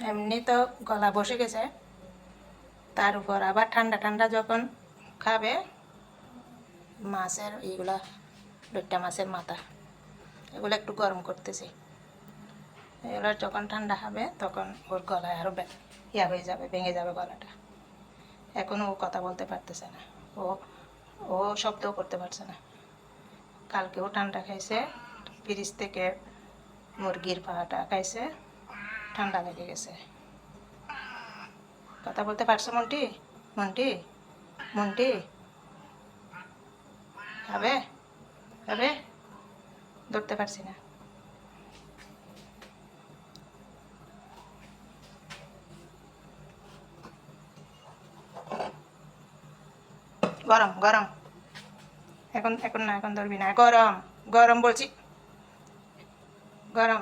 এমনি তো গলা বসে গেছে, তার উপর আবার ঠান্ডা ঠান্ডা যখন খাবে, মাছের এইগুলা লইট্টা মাছের মাথা এগুলো একটু গরম করতেছি। এগুলো যখন ঠান্ডা হবে তখন ওর গলায় আরও ইয়া হয়ে যাবে, ভেঙে যাবে গলাটা। এখন ও কথা বলতে পারতেছে না, ও ও শব্দও করতে পারছে না। কালকেও ঠান্ডা খাইছে, ফ্রিজ থেকে মুরগির পাটা খাইছে, ঠান্ডা লেগে গেছে। কথা বলতে পারছো মন্টি? মন্টি মন্টি খাবে খাবে? ধরতে পারছি না। গরম গরম, এখন এখন না, এখন ধরবি না, গরম গরম বলছি, গরম।